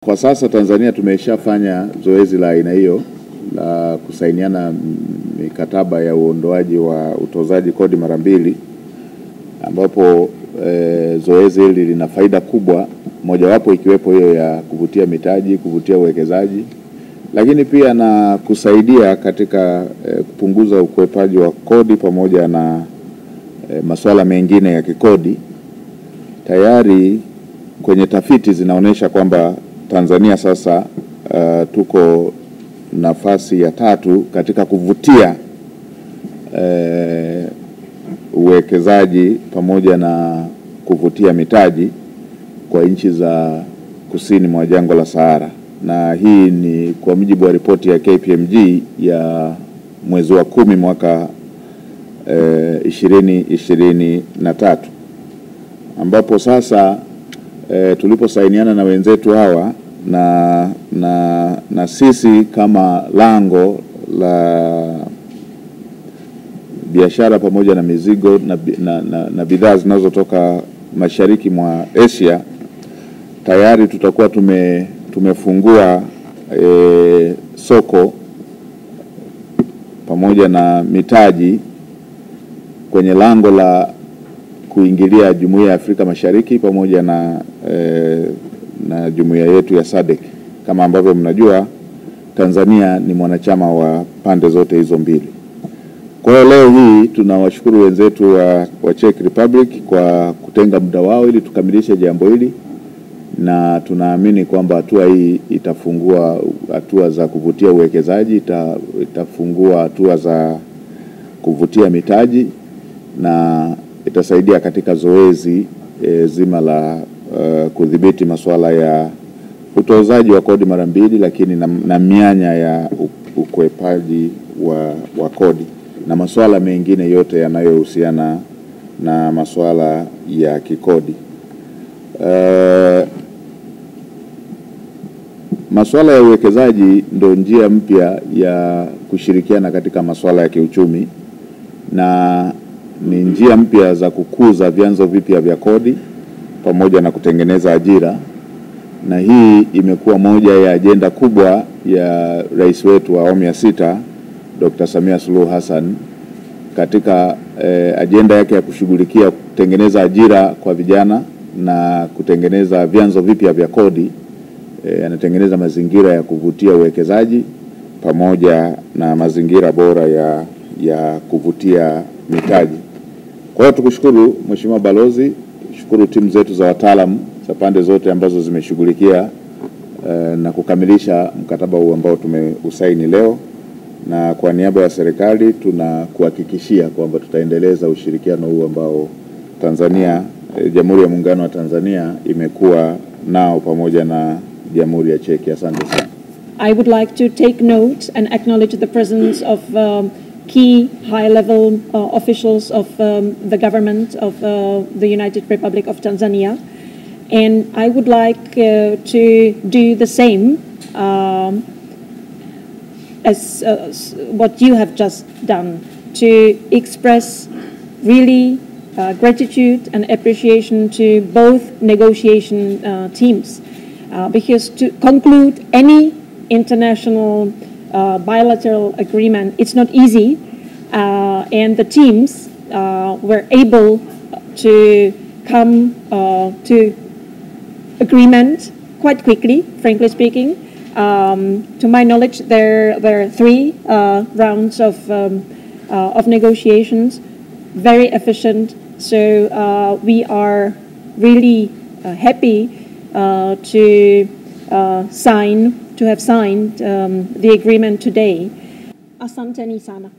Kwa sasa Tanzania tumeshafanya zoezi la aina hiyo la kusainiana mikataba ya uondoaji wa utozaji kodi mara mbili, ambapo zoezi hili lina faida kubwa, mojawapo ikiwepo hiyo ya kuvutia mitaji, kuvutia uwekezaji, lakini pia na kusaidia katika kupunguza ukwepaji wa kodi pamoja na masuala mengine ya kikodi. Tayari kwenye tafiti zinaonyesha kwamba Tanzania sasa tuko nafasi ya 3 katika kuvutia uwekezaji pamoja na kuvutia mitaji kwa nchi za kusini mwa jangwa la Sahara, na hii ni kwa mujibu wa ripoti ya KPMG ya mwezi wa 10 mwaka 2023, ambapo sasa tuliposainiana na wenzetu hawa na sisi kama lango la biashara pamoja na mizigo na bidhaa zinazotoka mashariki mwa Asia, tayari tutakuwa tumefungua soko pamoja na mitaji kwenye lango la kuingilia Jumuiya ya Afrika Mashariki pamoja na jumuiya yetu ya SADC. Kama ambavyo mnajua, Tanzania ni mwanachama wa pande zote hizo mbili. Kwa hiyo leo hii tunawashukuru wenzetu wa Czech Republic kwa kutenga muda wao ili tukamilishe jambo hili, na tunaamini kwamba hatua hii itafungua hatua za kuvutia uwekezaji, itafungua hatua za kuvutia mitaji, na itasaidia katika zoezi zima la kudhibiti masuala ya utozaji wa kodi mara mbili, lakini na mianya ya ukwepaji wa kodi na masuala mengine yote yanayohusiana na masuala ya kikodi. Masuala ya uwekezaji ndio njia mpya ya kushirikiana katika masuala ya kiuchumi, na ni njia mpya za kukuza vyanzo vipya vya kodi pamoja na kutengeneza ajira, na hii imekuwa moja ya ajenda kubwa ya rais wetu wa awamu ya 6 Dr. Samia Suluhu Hassan katika ajenda yake ya kushughulikia kutengeneza ajira kwa vijana na kutengeneza vyanzo vipya vya kodi. Anatengeneza mazingira ya kuvutia uwekezaji pamoja na mazingira bora ya kuvutia mitaji. Kwa hiyo tukushukuru Mheshimiwa Balozi, shukuru timu zetu za wataalamu za pande zote ambazo zimeshughulikia na kukamilisha mkataba huu ambao tumeusaini leo, na kwa niaba ya serikali tunakuhakikishia kwamba tutaendeleza ushirikiano huu ambao Tanzania, Jamhuri ya Muungano wa Tanzania imekuwa nao pamoja na Jamhuri ya Czech. Asante sana. I would like to take note and acknowledge the presence of key high-level officials of the government of the United Republic of Tanzania, and I would like to do the same as what you have just done, to express really gratitude and appreciation to both negotiation teams, because to conclude any international bilateral agreement, it's not easy, and the teams were able to come to agreement quite quickly, frankly speaking. To my knowledge, there were 3 rounds of negotiations, very efficient. So we are really happy to have signed the agreement today. Asanteni sana.